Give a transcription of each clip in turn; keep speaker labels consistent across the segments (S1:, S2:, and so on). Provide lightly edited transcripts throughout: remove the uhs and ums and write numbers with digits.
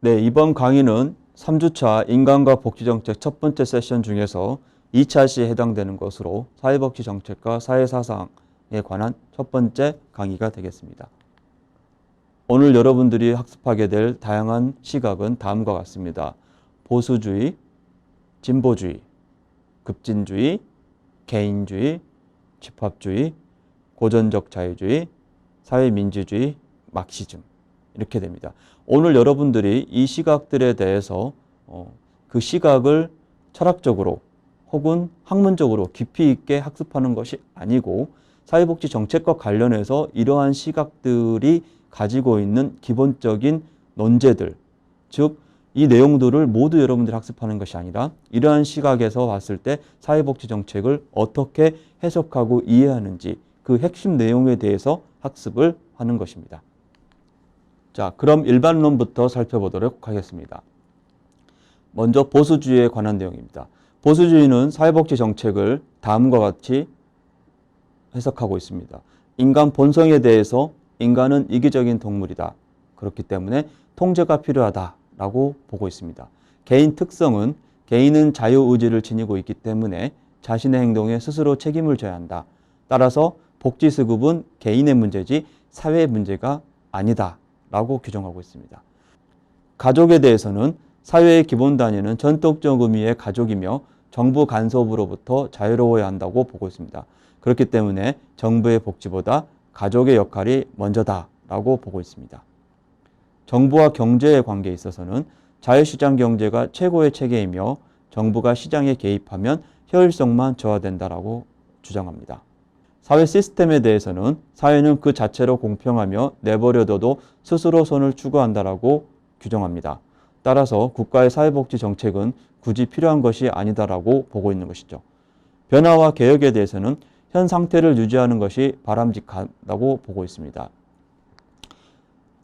S1: 네, 이번 강의는 3주차 인간과 복지정책 첫 번째 세션 중에서 2차 시에 해당되는 것으로 사회복지정책과 사회사상에 관한 첫 번째 강의가 되겠습니다. 오늘 여러분들이 학습하게 될 다양한 시각은 다음과 같습니다. 보수주의, 진보주의, 급진주의, 개인주의, 집합주의, 고전적 자유주의, 사회민주주의, 막시즘 이렇게 됩니다. 오늘 여러분들이 이 시각들에 대해서 그 시각을 철학적으로 혹은 학문적으로 깊이 있게 학습하는 것이 아니고 사회복지 정책과 관련해서 이러한 시각들이 가지고 있는 기본적인 논제들, 즉 이 내용들을 모두 여러분들이 학습하는 것이 아니라 이러한 시각에서 봤을 때 사회복지 정책을 어떻게 해석하고 이해하는지 그 핵심 내용에 대해서 학습을 하는 것입니다. 자, 그럼 일반론부터 살펴보도록 하겠습니다. 먼저 보수주의에 관한 내용입니다. 보수주의는 사회복지 정책을 다음과 같이 해석하고 있습니다. 인간 본성에 대해서 인간은 이기적인 동물이다. 그렇기 때문에 통제가 필요하다라고 보고 있습니다. 개인 특성은 개인은 자유의지를 지니고 있기 때문에 자신의 행동에 스스로 책임을 져야 한다. 따라서 복지수급은 개인의 문제지 사회의 문제가 아니다. 라고 규정하고 있습니다. 가족에 대해서는 사회의 기본 단위는 전통적 의미의 가족이며 정부 간섭으로부터 자유로워야 한다고 보고 있습니다. 그렇기 때문에 정부의 복지보다 가족의 역할이 먼저다라고 보고 있습니다. 정부와 경제의 관계에 있어서는 자유시장 경제가 최고의 체계이며 정부가 시장에 개입하면 효율성만 저하된다라고 주장합니다. 사회 시스템에 대해서는 사회는 그 자체로 공평하며 내버려둬도 스스로 손을 추구한다라고 규정합니다. 따라서 국가의 사회복지 정책은 굳이 필요한 것이 아니다라고 보고 있는 것이죠. 변화와 개혁에 대해서는 현 상태를 유지하는 것이 바람직하다고 보고 있습니다.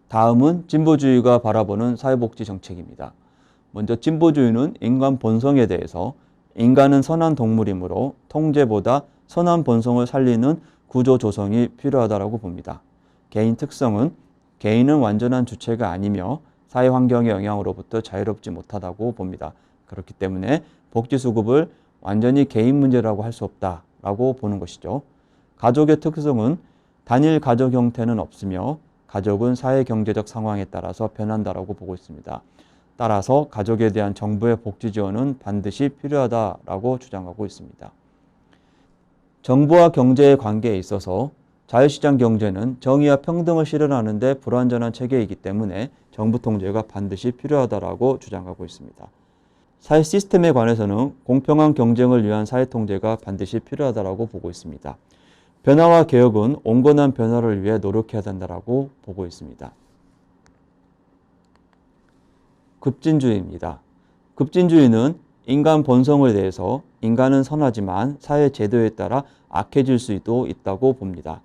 S1: 다음은 진보주의가 바라보는 사회복지 정책입니다. 먼저 진보주의는 인간 본성에 대해서 인간은 선한 동물이므로 통제보다 선한 본성을 살리는 구조 조성이 필요하다고 봅니다. 개인 특성은 개인은 완전한 주체가 아니며 사회 환경의 영향으로부터 자유롭지 못하다고 봅니다. 그렇기 때문에 복지수급을 완전히 개인 문제라고 할 수 없다라고 보는 것이죠. 가족의 특성은 단일 가족 형태는 없으며 가족은 사회 경제적 상황에 따라서 변한다라고 보고 있습니다. 따라서 가족에 대한 정부의 복지 지원은 반드시 필요하다라고 주장하고 있습니다. 정부와 경제의 관계에 있어서 자유시장 경제는 정의와 평등을 실현하는 데 불완전한 체계이기 때문에 정부 통제가 반드시 필요하다라고 주장하고 있습니다. 사회 시스템에 관해서는 공평한 경쟁을 위한 사회 통제가 반드시 필요하다라고 보고 있습니다. 변화와 개혁은 온건한 변화를 위해 노력해야 된다라고 보고 있습니다. 급진주의입니다. 급진주의는 인간 본성에 대해서 인간은 선하지만 사회 제도에 따라 악해질 수도 있다고 봅니다.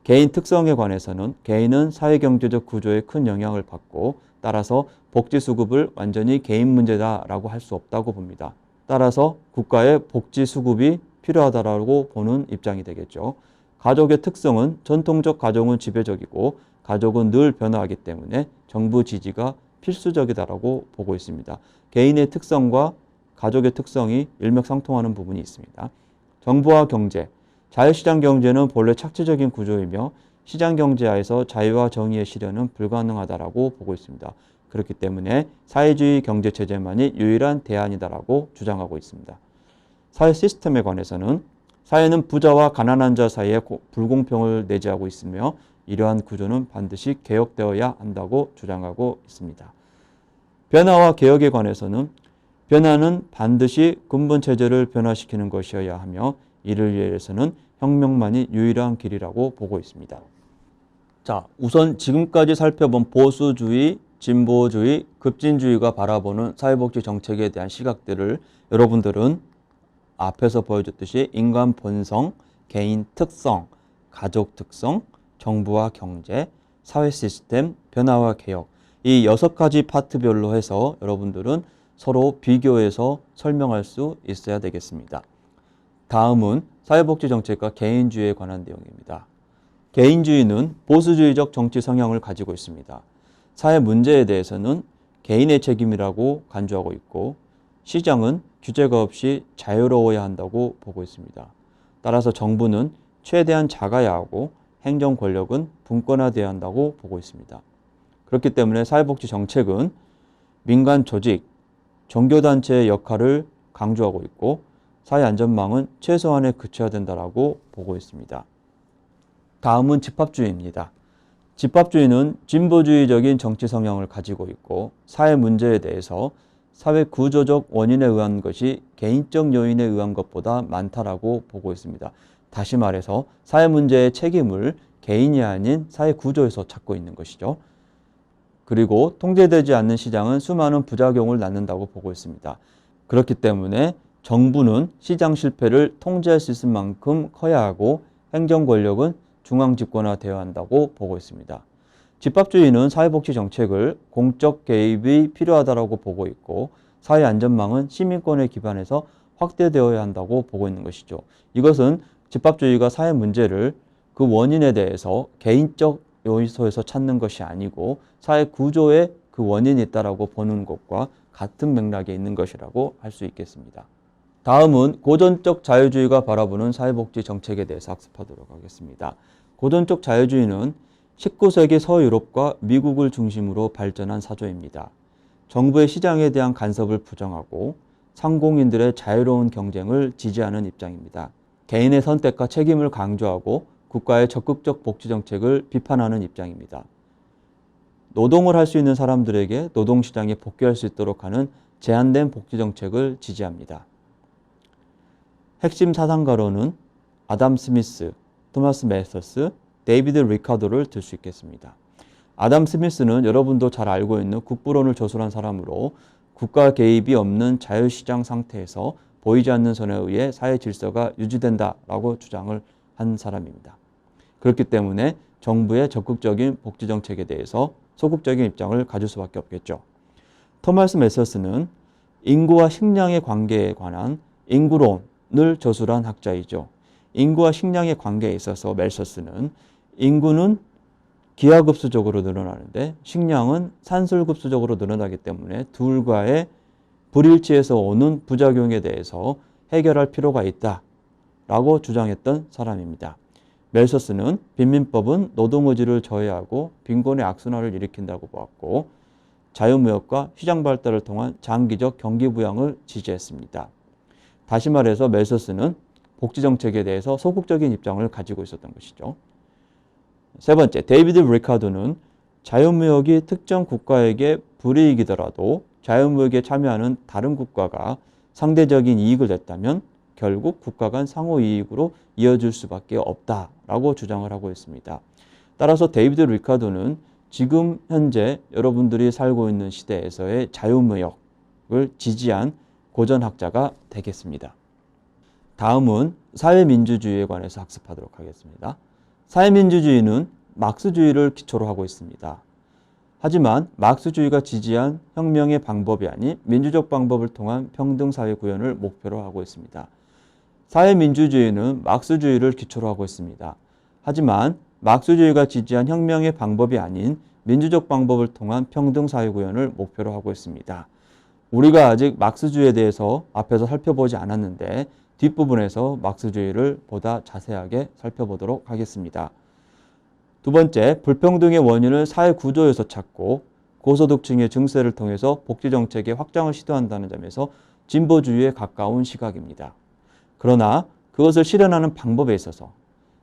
S1: 개인 특성에 관해서는 개인은 사회경제적 구조에 큰 영향을 받고 따라서 복지수급을 완전히 개인 문제다라고 할 수 없다고 봅니다. 따라서 국가의 복지수급이 필요하다라고 보는 입장이 되겠죠. 가족의 특성은 전통적 가족은 지배적이고 가족은 늘 변화하기 때문에 정부 지지가 필수적이다라고 보고 있습니다. 개인의 특성과 가족의 특성이 일맥상통하는 부분이 있습니다. 정부와 경제, 자유시장 경제는 본래 착취적인 구조이며 시장경제하에서 자유와 정의의 실현은 불가능하다라고 보고 있습니다. 그렇기 때문에 사회주의 경제체제만이 유일한 대안이다라고 주장하고 있습니다. 사회 시스템에 관해서는 사회는 부자와 가난한 자 사이에 불공평을 내재하고 있으며 이러한 구조는 반드시 개혁되어야 한다고 주장하고 있습니다. 변화와 개혁에 관해서는 변화는 반드시 근본 체제를 변화시키는 것이어야 하며 이를 위해서는 혁명만이 유일한 길이라고 보고 있습니다. 자, 우선 지금까지 살펴본 보수주의, 진보주의, 급진주의가 바라보는 사회복지 정책에 대한 시각들을 여러분들은 앞에서 보여줬듯이 인간 본성, 개인 특성, 가족 특성, 정부와 경제, 사회 시스템, 변화와 개혁 이 6가지 파트별로 해서 여러분들은 서로 비교해서 설명할 수 있어야 되겠습니다. 다음은 사회복지 정책과 개인주의에 관한 내용입니다. 개인주의는 보수주의적 정치 성향을 가지고 있습니다. 사회 문제에 대해서는 개인의 책임이라고 간주하고 있고 시장은 규제가 없이 자유로워야 한다고 보고 있습니다. 따라서 정부는 최대한 작아야 하고 행정 권력은 분권화되어야 한다고 보고 있습니다. 그렇기 때문에 사회복지 정책은 민간 조직, 종교단체의 역할을 강조하고 있고 사회안전망은 최소한에 그쳐야 된다고 보고 있습니다. 다음은 집합주의입니다. 집합주의는 진보주의적인 정치 성향을 가지고 있고 사회 문제에 대해서 사회 구조적 원인에 의한 것이 개인적 요인에 의한 것보다 많다라고 보고 있습니다. 다시 말해서 사회 문제의 책임을 개인이 아닌 사회 구조에서 찾고 있는 것이죠. 그리고 통제되지 않는 시장은 수많은 부작용을 낳는다고 보고 있습니다. 그렇기 때문에 정부는 시장 실패를 통제할 수 있을 만큼 커야 하고 행정 권력은 중앙 집권화되어야 한다고 보고 있습니다. 집합주의는 사회복지 정책을 공적 개입이 필요하다고 보고 있고 사회 안전망은 시민권에 기반해서 확대되어야 한다고 보고 있는 것이죠. 이것은 집합주의가 사회 문제를 그 원인에 대해서 개인적 요소에서 찾는 것이 아니고 사회 구조에 그 원인이 있다라고 보는 것과 같은 맥락에 있는 것이라고 할 수 있겠습니다. 다음은 고전적 자유주의가 바라보는 사회복지 정책에 대해서 학습하도록 하겠습니다. 고전적 자유주의는 19세기 서유럽과 미국을 중심으로 발전한 사조입니다. 정부의 시장에 대한 간섭을 부정하고 상공인들의 자유로운 경쟁을 지지하는 입장입니다. 개인의 선택과 책임을 강조하고 국가의 적극적 복지 정책을 비판하는 입장입니다. 노동을 할 수 있는 사람들에게 노동시장에 복귀할 수 있도록 하는 제한된 복지 정책을 지지합니다. 핵심 사상가로는 아담 스미스, 토마스 멜서스, 데이비드 리카도를 들 수 있겠습니다. 아담 스미스는 여러분도 잘 알고 있는 국부론을 조술한 사람으로 국가 개입이 없는 자유시장 상태에서 보이지 않는 선에 의해 사회 질서가 유지된다라고 주장을 한 사람입니다. 그렇기 때문에 정부의 적극적인 복지 정책에 대해서 소극적인 입장을 가질 수밖에 없겠죠. 토마스 멜서스는 인구와 식량의 관계에 관한 인구론을 저술한 학자이죠. 인구와 식량의 관계에 있어서 멜서스는 인구는 기하급수적으로 늘어나는데 식량은 산술급수적으로 늘어나기 때문에 둘과의 불일치에서 오는 부작용에 대해서 해결할 필요가 있다라고 주장했던 사람입니다. 멜서스는 빈민법은 노동의지를 저해하고 빈곤의 악순환을 일으킨다고 보았고 자유무역과 시장 발달을 통한 장기적 경기부양을 지지했습니다. 다시 말해서 멜서스는 복지정책에 대해서 소극적인 입장을 가지고 있었던 것이죠. 세 번째, 데이비드 리카도는 자유무역이 특정 국가에게 불이익이더라도 자유무역에 참여하는 다른 국가가 상대적인 이익을 냈다면 결국 국가 간 상호이익으로 이어질 수밖에 없다라고 주장을 하고 있습니다. 따라서 데이비드 리카도는 지금 현재 여러분들이 살고 있는 시대에서의 자유무역을 지지한 고전학자가 되겠습니다. 다음은 사회민주주의에 관해서 학습하도록 하겠습니다. 사회민주주의는 막스주의를 기초로 하고 있습니다. 하지만 막스주의가 지지한 혁명의 방법이 아닌 민주적 방법을 통한 평등사회 구현을 목표로 하고 있습니다. 사회민주주의는 막스주의를 기초로 하고 있습니다. 하지만 막스주의가 지지한 혁명의 방법이 아닌 민주적 방법을 통한 평등사회 구현을 목표로 하고 있습니다. 우리가 아직 막스주의에 대해서 앞에서 살펴보지 않았는데 뒷부분에서 막스주의를 보다 자세하게 살펴보도록 하겠습니다. 두 번째, 불평등의 원인을 사회 구조에서 찾고 고소득층의 증세를 통해서 복지정책의 확장을 시도한다는 점에서 진보주의에 가까운 시각입니다. 그러나 그것을 실현하는 방법에 있어서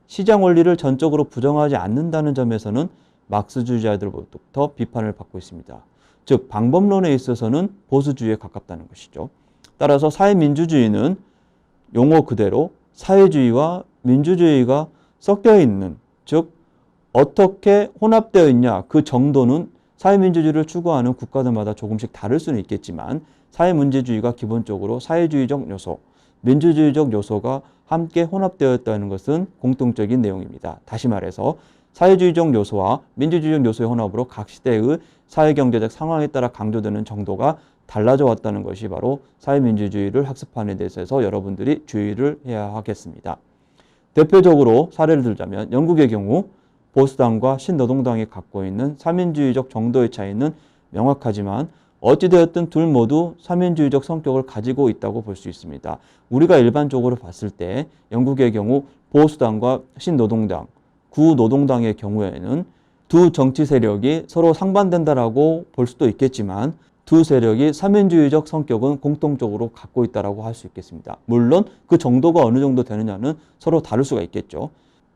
S1: 시장 원리를 전적으로 부정하지 않는다는 점에서는 막스주의자들로부터 비판을 받고 있습니다. 즉 방법론에 있어서는 보수주의에 가깝다는 것이죠. 따라서 사회민주주의는 용어 그대로 사회주의와 민주주의가 섞여 있는, 즉 어떻게 혼합되어 있냐 그 정도는 사회민주주의를 추구하는 국가들마다 조금씩 다를 수는 있겠지만 사회문제주의가 기본적으로 사회주의적 요소, 민주주의적 요소가 함께 혼합되어 있다는 것은 공통적인 내용입니다. 다시 말해서 사회주의적 요소와 민주주의적 요소의 혼합으로 각 시대의 사회경제적 상황에 따라 강조되는 정도가 달라져 왔다는 것이 바로 사회민주주의를 학습하는 데 있어서 여러분들이 주의를 해야 하겠습니다. 대표적으로 사례를 들자면 영국의 경우 보수당과 신노동당이 갖고 있는 사민주의적 정도의 차이는 명확하지만 어찌되었든 둘 모두 삼인주의적 성격을 가지고 있다고 볼 수 있습니다. 우리가 일반적으로 봤을 때 영국의 경우 보수당과 신노동당, 구노동당의 경우에는 두 정치 세력이 서로 상반된다라고 볼 수도 있겠지만 두 세력이 삼인주의적 성격은 공통적으로 갖고 있다라고 할 수 있겠습니다. 물론 그 정도가 어느 정도 되느냐는 서로 다를 수가 있겠죠.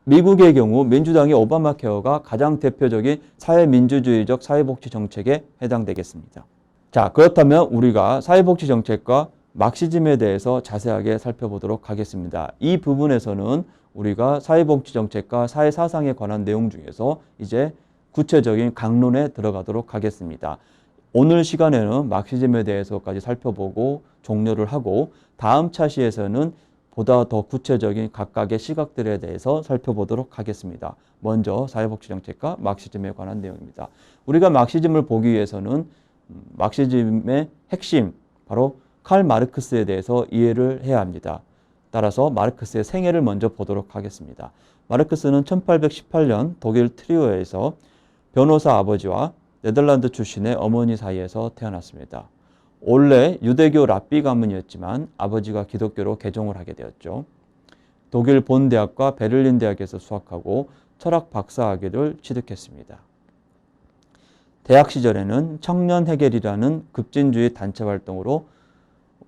S1: 미국의 경우 민주당의 오바마 케어가 가장 대표적인 사회민주주의적 사회복지 정책에 해당되겠습니다. 자, 그렇다면 우리가 사회복지 정책과 막시즘에 대해서 자세하게 살펴보도록 하겠습니다. 이 부분에서는 우리가 사회복지 정책과 사회사상에 관한 내용 중에서 이제 구체적인 강론에 들어가도록 하겠습니다. 오늘 시간에는 막시즘에 대해서까지 살펴보고 종료를 하고 다음 차시에서는 보다 더 구체적인 각각의 시각들에 대해서 살펴보도록 하겠습니다. 먼저 사회복지 정책과 막시즘에 관한 내용입니다. 우리가 막시즘을 보기 위해서는 막시즘의 핵심, 바로 칼 마르크스에 대해서 이해를 해야 합니다. 따라서 마르크스의 생애를 먼저 보도록 하겠습니다. 마르크스는 1818년 독일 트리오에서 변호사 아버지와 네덜란드 출신의 어머니 사이에서 태어났습니다. 원래 유대교 랍비 가문이었지만 아버지가 기독교로 개종을 하게 되었죠. 독일 본 대학과 베를린 대학에서 수학하고 철학 박사학위를 취득했습니다. 대학 시절에는 청년 해결이라는 급진주의 단체 활동으로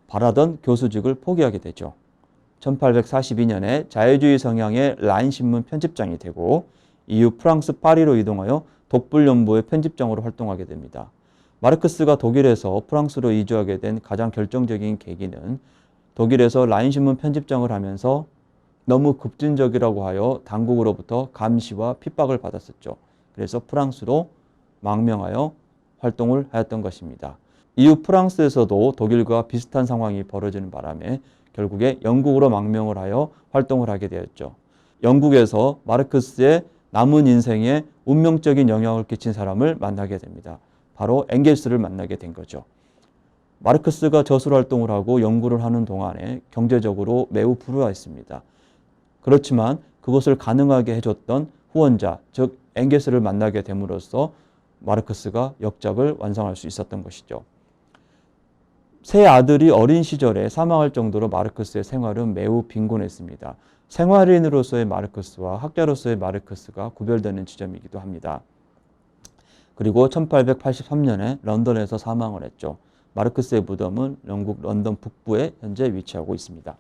S1: 바라던 교수직을 포기하게 되죠. 1842년에 자유주의 성향의 라인 신문 편집장이 되고 이후 프랑스 파리로 이동하여 독불연보의 편집장으로 활동하게 됩니다. 마르크스가 독일에서 프랑스로 이주하게 된 가장 결정적인 계기는 독일에서 라인 신문 편집장을 하면서 너무 급진적이라고 하여 당국으로부터 감시와 핍박을 받았었죠. 그래서 프랑스로 망명하여 활동을 하였던 것입니다. 이후 프랑스에서도 독일과 비슷한 상황이 벌어지는 바람에 결국에 영국으로 망명을 하여 활동을 하게 되었죠. 영국에서 마르크스의 남은 인생에 운명적인 영향을 끼친 사람을 만나게 됩니다. 바로 엥겔스를 만나게 된 거죠. 마르크스가 저술 활동을 하고 연구를 하는 동안에 경제적으로 매우 불우했습니다. 그렇지만 그것을 가능하게 해줬던 후원자, 즉 엥겔스를 만나게 됨으로써 마르크스가 역작을 완성할 수 있었던 것이죠. 세 아들이 어린 시절에 사망할 정도로 마르크스의 생활은 매우 빈곤했습니다. 생활인으로서의 마르크스와 학자로서의 마르크스가 구별되는 지점이기도 합니다. 그리고 1883년에 런던에서 사망을 했죠. 마르크스의 무덤은 영국 런던 북부에 현재 위치하고 있습니다.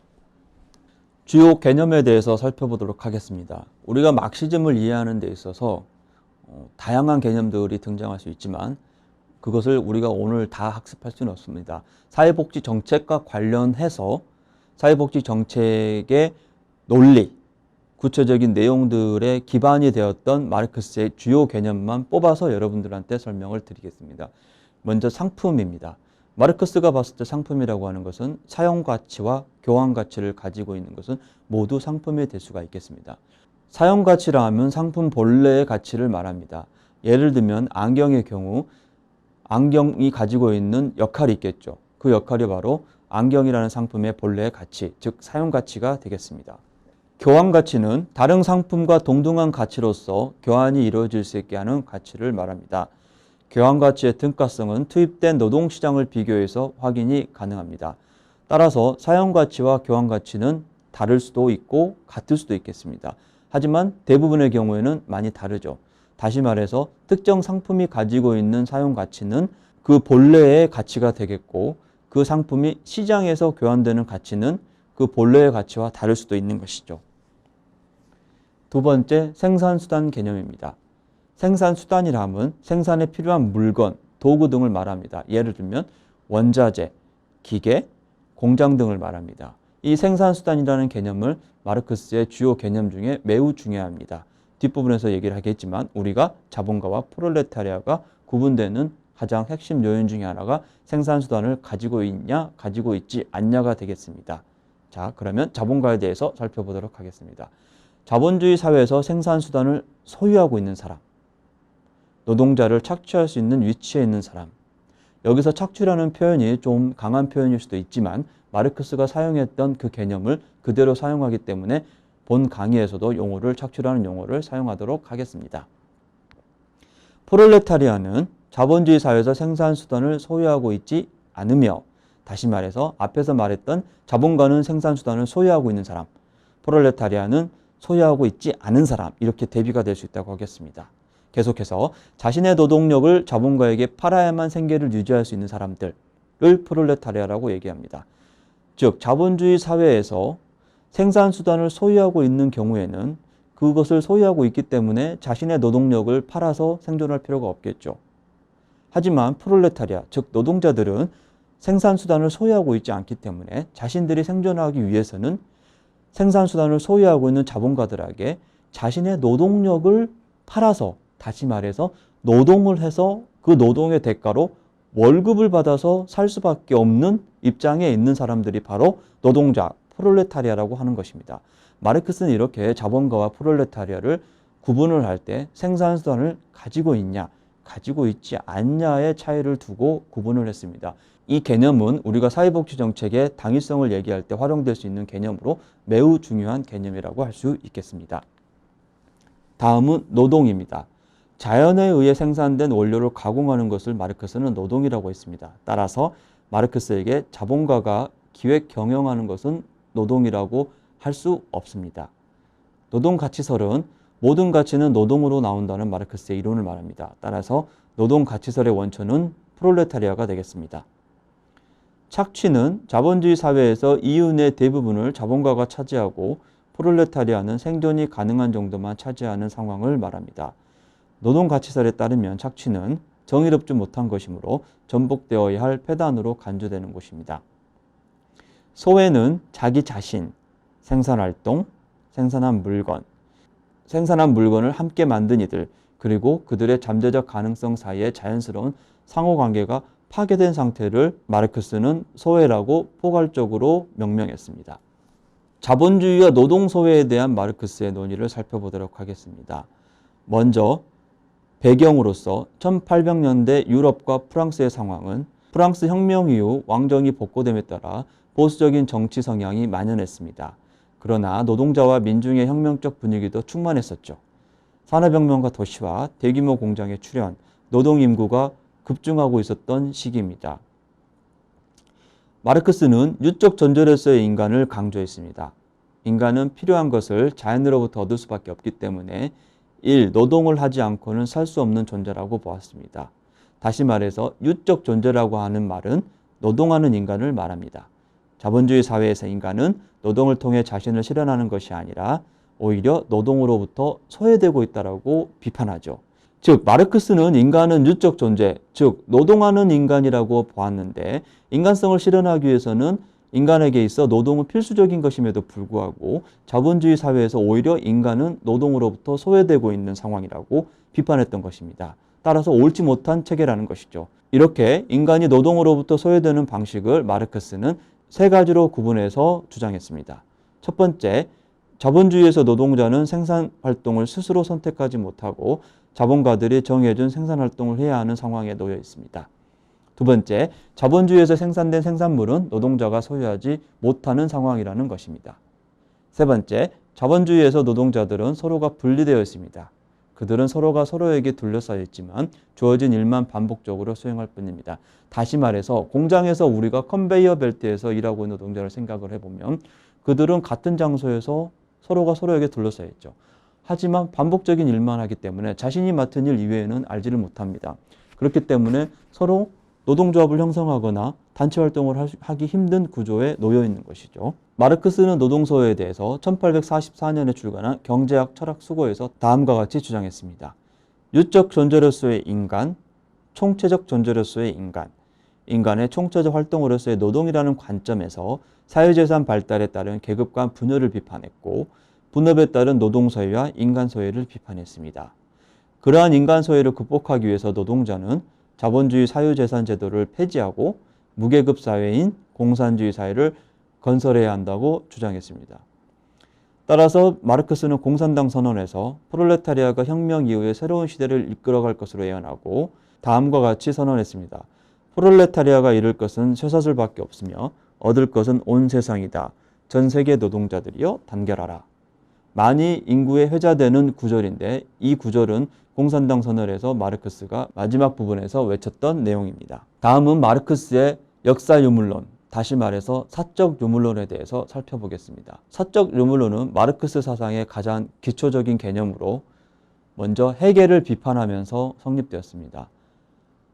S1: 주요 개념에 대해서 살펴보도록 하겠습니다. 우리가 막시즘을 이해하는 데 있어서 다양한 개념들이 등장할 수 있지만 그것을 우리가 오늘 다 학습할 수는 없습니다. 사회복지 정책과 관련해서 사회복지 정책의 논리, 구체적인 내용들의 기반이 되었던 마르크스의 주요 개념만 뽑아서 여러분들한테 설명을 드리겠습니다. 먼저 상품입니다. 마르크스가 봤을 때 상품이라고 하는 것은 사용가치와 교환가치를 가지고 있는 것은 모두 상품이 될 수가 있겠습니다. 사용가치라 하면 상품 본래의 가치를 말합니다. 예를 들면 안경의 경우 안경이 가지고 있는 역할이 있겠죠. 그 역할이 바로 안경이라는 상품의 본래의 가치, 즉 사용가치가 되겠습니다. 교환가치는 다른 상품과 동등한 가치로서 교환이 이루어질 수 있게 하는 가치를 말합니다. 교환가치의 등가성은 투입된 노동시장을 비교해서 확인이 가능합니다. 따라서 사용가치와 교환가치는 다를 수도 있고 같을 수도 있겠습니다. 하지만 대부분의 경우에는 많이 다르죠. 다시 말해서 특정 상품이 가지고 있는 사용가치는 그 본래의 가치가 되겠고 그 상품이 시장에서 교환되는 가치는 그 본래의 가치와 다를 수도 있는 것이죠. 두 번째, 생산수단 개념입니다. 생산수단이라 하면 생산에 필요한 물건, 도구 등을 말합니다. 예를 들면 원자재, 기계, 공장 등을 말합니다. 이 생산수단이라는 개념을 마르크스의 주요 개념 중에 매우 중요합니다. 뒷부분에서 얘기를 하겠지만 우리가 자본가와 프롤레타리아가 구분되는 가장 핵심 요인 중에 하나가 생산수단을 가지고 있냐, 가지고 있지 않냐가 되겠습니다. 자, 그러면 자본가에 대해서 살펴보도록 하겠습니다. 자본주의 사회에서 생산수단을 소유하고 있는 사람, 노동자를 착취할 수 있는 위치에 있는 사람. 여기서 착취라는 표현이 좀 강한 표현일 수도 있지만 마르크스가 사용했던 그 개념을 그대로 사용하기 때문에 본 강의에서도 용어를 착취라는 용어를 사용하도록 하겠습니다. 프롤레타리아는 자본주의 사회에서 생산수단을 소유하고 있지 않으며, 다시 말해서 앞에서 말했던 자본가는 생산수단을 소유하고 있는 사람, 프롤레타리아는 소유하고 있지 않은 사람, 이렇게 대비가 될 수 있다고 하겠습니다. 계속해서 자신의 노동력을 자본가에게 팔아야만 생계를 유지할 수 있는 사람들을 프롤레타리아라고 얘기합니다. 즉 자본주의 사회에서 생산수단을 소유하고 있는 경우에는 그것을 소유하고 있기 때문에 자신의 노동력을 팔아서 생존할 필요가 없겠죠. 하지만 프롤레타리아, 즉 노동자들은 생산수단을 소유하고 있지 않기 때문에 자신들이 생존하기 위해서는 생산수단을 소유하고 있는 자본가들에게 자신의 노동력을 팔아서, 다시 말해서 노동을 해서 그 노동의 대가로 월급을 받아서 살 수밖에 없는 입장에 있는 사람들이 바로 노동자, 프롤레타리아라고 하는 것입니다. 마르크스는 이렇게 자본가와 프롤레타리아를 구분을 할 때 생산수단을 가지고 있냐, 가지고 있지 않냐의 차이를 두고 구분을 했습니다. 이 개념은 우리가 사회복지 정책의 당위성을 얘기할 때 활용될 수 있는 개념으로 매우 중요한 개념이라고 할 수 있겠습니다. 다음은 노동입니다. 자연에 의해 생산된 원료를 가공하는 것을 마르크스는 노동이라고 했습니다. 따라서 마르크스에게 자본가가 기획 경영하는 것은 노동이라고 할 수 없습니다. 노동가치설은 모든 가치는 노동으로 나온다는 마르크스의 이론을 말합니다. 따라서 노동가치설의 원천은 프롤레타리아가 되겠습니다. 착취는 자본주의 사회에서 이윤의 대부분을 자본가가 차지하고 프롤레타리아는 생존이 가능한 정도만 차지하는 상황을 말합니다. 노동가치설에 따르면 착취는 정의롭지 못한 것이므로 전복되어야 할 폐단으로 간주되는 것입니다. 소외는 자기 자신, 생산활동, 생산한 물건을 함께 만든 이들, 그리고 그들의 잠재적 가능성 사이의 자연스러운 상호관계가 파괴된 상태를 마르크스는 소외라고 포괄적으로 명명했습니다. 자본주의와 노동소외에 대한 마르크스의 논의를 살펴보도록 하겠습니다. 먼저 배경으로서 1800년대 유럽과 프랑스의 상황은 프랑스 혁명 이후 왕정이 복고됨에 따라 보수적인 정치 성향이 만연했습니다. 그러나 노동자와 민중의 혁명적 분위기도 충만했었죠. 산업혁명과 도시화, 대규모 공장의 출현, 노동인구가 급증하고 있었던 시기입니다. 마르크스는 유적 존재로서의 인간을 강조했습니다. 인간은 필요한 것을 자연으로부터 얻을 수밖에 없기 때문에 노동을 하지 않고는 살 수 없는 존재라고 보았습니다. 다시 말해서 유적 존재라고 하는 말은 노동하는 인간을 말합니다. 자본주의 사회에서 인간은 노동을 통해 자신을 실현하는 것이 아니라 오히려 노동으로부터 소외되고 있다고 비판하죠. 즉 마르크스는 인간은 유적 존재, 즉 노동하는 인간이라고 보았는데 인간성을 실현하기 위해서는 인간에게 있어 노동은 필수적인 것임에도 불구하고 자본주의 사회에서 오히려 인간은 노동으로부터 소외되고 있는 상황이라고 비판했던 것입니다. 따라서 옳지 못한 체계라는 것이죠. 이렇게 인간이 노동으로부터 소외되는 방식을 마르크스는 세 가지로 구분해서 주장했습니다. 첫 번째, 자본주의에서 노동자는 생산활동을 스스로 선택하지 못하고 자본가들이 정해준 생산활동을 해야 하는 상황에 놓여 있습니다. 두 번째, 자본주의에서 생산된 생산물은 노동자가 소유하지 못하는 상황이라는 것입니다. 세 번째, 자본주의에서 노동자들은 서로가 분리되어 있습니다. 그들은 서로가 서로에게 둘러싸여 있지만 주어진 일만 반복적으로 수행할 뿐입니다. 다시 말해서 공장에서 우리가 컨베이어 벨트에서 일하고 있는 노동자를 생각을 해보면 그들은 같은 장소에서 서로가 서로에게 둘러싸여 있죠. 하지만 반복적인 일만 하기 때문에 자신이 맡은 일 이외에는 알지를 못합니다. 그렇기 때문에 서로 노동조합을 형성하거나 단체활동을 하기 힘든 구조에 놓여 있는 것이죠. 마르크스는 노동소외에 대해서 1844년에 출간한 경제학 철학 수고에서 다음과 같이 주장했습니다. 유적 존재로서의 인간, 총체적 존재로서의 인간, 인간의 총체적 활동으로서의 노동이라는 관점에서 사회재산 발달에 따른 계급 간 분열을 비판했고 분업에 따른 노동소외와 인간소외를 비판했습니다. 그러한 인간소외를 극복하기 위해서 노동자는 자본주의 사유재산 제도를 폐지하고 무계급 사회인 공산주의 사회를 건설해야 한다고 주장했습니다. 따라서 마르크스는 공산당 선언에서 프롤레타리아가 혁명 이후에 새로운 시대를 이끌어갈 것으로 예언하고 다음과 같이 선언했습니다. 프롤레타리아가 이룰 것은 쇠사슬밖에 없으며 얻을 것은 온 세상이다. 전 세계 노동자들이여 단결하라. 많이 인구에 회자되는 구절인데 이 구절은 공산당 선언에서 마르크스가 마지막 부분에서 외쳤던 내용입니다. 다음은 마르크스의 역사 유물론, 다시 말해서 사적 유물론에 대해서 살펴보겠습니다. 사적 유물론은 마르크스 사상의 가장 기초적인 개념으로 먼저 헤겔을 비판하면서 성립되었습니다.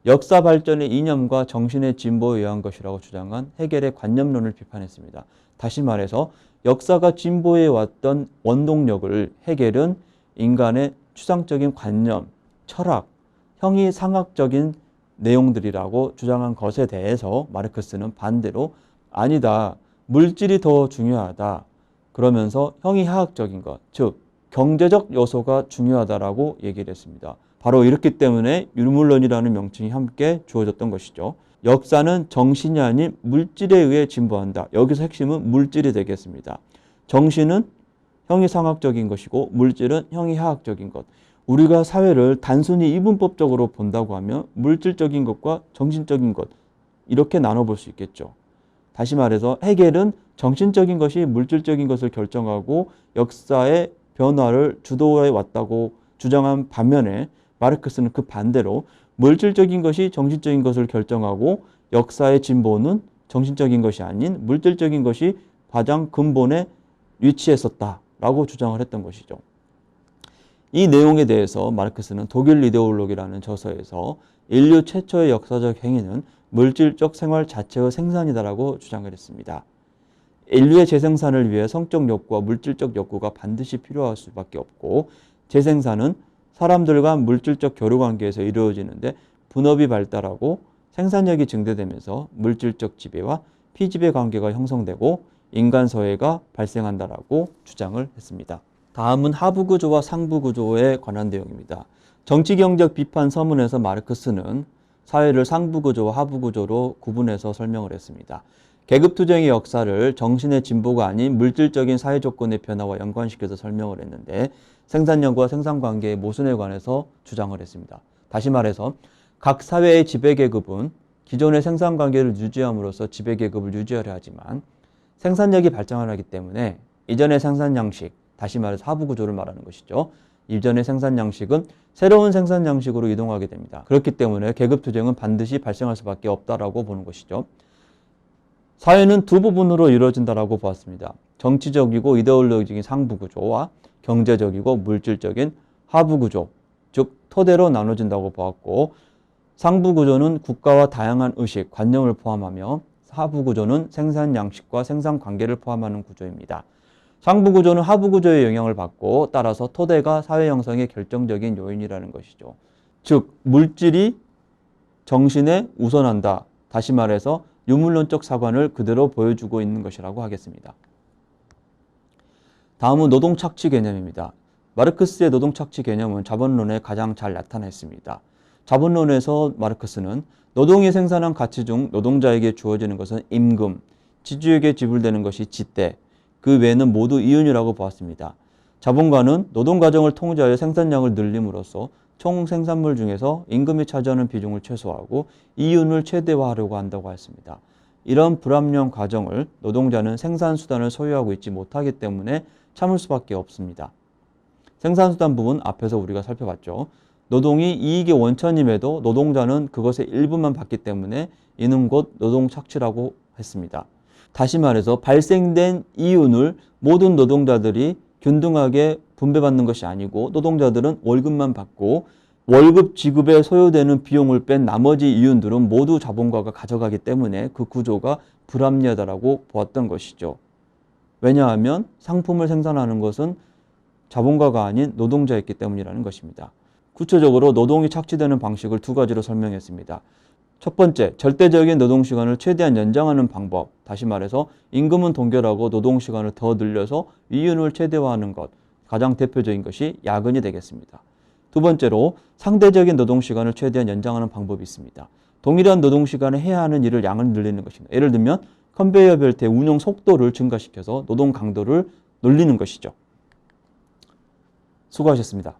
S1: 역사 발전의 이념과 정신의 진보에 의한 것이라고 주장한 헤겔의 관념론을 비판했습니다. 다시 말해서 역사가 진보해 왔던 원동력을 헤겔은 인간의 추상적인 관념, 철학, 형이상학적인 내용들이라고 주장한 것에 대해서 마르크스는 반대로 아니다, 물질이 더 중요하다. 그러면서 형이하학적인 것, 즉 경제적 요소가 중요하다라고 얘기를 했습니다. 바로 이렇기 때문에 유물론이라는 명칭이 함께 주어졌던 것이죠. 역사는 정신이 아닌 물질에 의해 진보한다. 여기서 핵심은 물질이 되겠습니다. 정신은 형이상학적인 것이고 물질은 형이하학적인 것. 우리가 사회를 단순히 이분법적으로 본다고 하면 물질적인 것과 정신적인 것 이렇게 나눠볼 수 있겠죠. 다시 말해서 헤겔은 정신적인 것이 물질적인 것을 결정하고 역사의 변화를 주도해 왔다고 주장한 반면에 마르크스는 그 반대로 물질적인 것이 정신적인 것을 결정하고 역사의 진보는 정신적인 것이 아닌 물질적인 것이 가장 근본에 위치했었다라고 주장을 했던 것이죠. 이 내용에 대해서 마르크스는 독일 이데올로기라는 저서에서 인류 최초의 역사적 행위는 물질적 생활 자체의 생산이다라고 주장을 했습니다. 인류의 재생산을 위해 성적 욕구와 물질적 욕구가 반드시 필요할 수밖에 없고 재생산은 사람들과 물질적 교류관계에서 이루어지는데 분업이 발달하고 생산력이 증대되면서 물질적 지배와 피지배 관계가 형성되고 인간 사회가 발생한다라고 주장을 했습니다. 다음은 하부구조와 상부구조에 관한 내용입니다. 정치경제학 비판 서문에서 마르크스는 사회를 상부구조와 하부구조로 구분해서 설명을 했습니다. 계급투쟁의 역사를 정신의 진보가 아닌 물질적인 사회 조건의 변화와 연관시켜서 설명을 했는데 생산력과 생산관계의 모순에 관해서 주장을 했습니다. 다시 말해서 각 사회의 지배계급은 기존의 생산관계를 유지함으로써 지배계급을 유지하려 하지만 생산력이 발전하기 때문에 이전의 생산양식, 다시 말해서 하부구조를 말하는 것이죠. 이전의 생산양식은 새로운 생산양식으로 이동하게 됩니다. 그렇기 때문에 계급투쟁은 반드시 발생할 수밖에 없다라고 보는 것이죠. 사회는 두 부분으로 이루어진다라고 보았습니다. 정치적이고 이데올로기적인 상부구조와 경제적이고 물질적인 하부구조, 즉 토대로 나눠진다고 보았고 상부구조는 국가와 다양한 의식, 관념을 포함하며 하부구조는 생산 양식과 생산 관계를 포함하는 구조입니다. 상부구조는 하부구조의 영향을 받고 따라서 토대가 사회 형성의 결정적인 요인이라는 것이죠. 즉 물질이 정신에 우선한다. 다시 말해서 유물론적 사관을 그대로 보여주고 있는 것이라고 하겠습니다. 다음은 노동착취 개념입니다. 마르크스의 노동착취 개념은 자본론에 가장 잘 나타났습니다. 자본론에서 마르크스는 노동이 생산한 가치 중 노동자에게 주어지는 것은 임금, 지주에게 지불되는 것이 지대, 그 외에는 모두 이윤이라고 보았습니다. 자본가는 노동과정을 통제하여 생산량을 늘림으로써 총 생산물 중에서 임금이 차지하는 비중을 최소화하고 이윤을 최대화하려고 한다고 했습니다. 이런 불합리한 과정을 노동자는 생산수단을 소유하고 있지 못하기 때문에 참을 수밖에 없습니다. 생산수단 부분 앞에서 우리가 살펴봤죠. 노동이 이익의 원천임에도 노동자는 그것의 일부만 받기 때문에 이는 곧 노동착취라고 했습니다. 다시 말해서 발생된 이윤을 모든 노동자들이 균등하게 분배받는 것이 아니고 노동자들은 월급만 받고 월급 지급에 소요되는 비용을 뺀 나머지 이윤들은 모두 자본가가 가져가기 때문에 그 구조가 불합리하다라고 보았던 것이죠. 왜냐하면 상품을 생산하는 것은 자본가가 아닌 노동자였기 때문이라는 것입니다. 구체적으로 노동이 착취되는 방식을 두 가지로 설명했습니다. 첫 번째, 절대적인 노동시간을 최대한 연장하는 방법. 다시 말해서 임금은 동결하고 노동시간을 더 늘려서 이윤을 최대화하는 것. 가장 대표적인 것이 야근이 되겠습니다. 두 번째로 상대적인 노동시간을 최대한 연장하는 방법이 있습니다. 동일한 노동시간에 해야 하는 일을 양을 늘리는 것입니다. 예를 들면 컨베이어 벨트의 운영 속도를 증가시켜서 노동 강도를 늘리는 것이죠. 수고하셨습니다.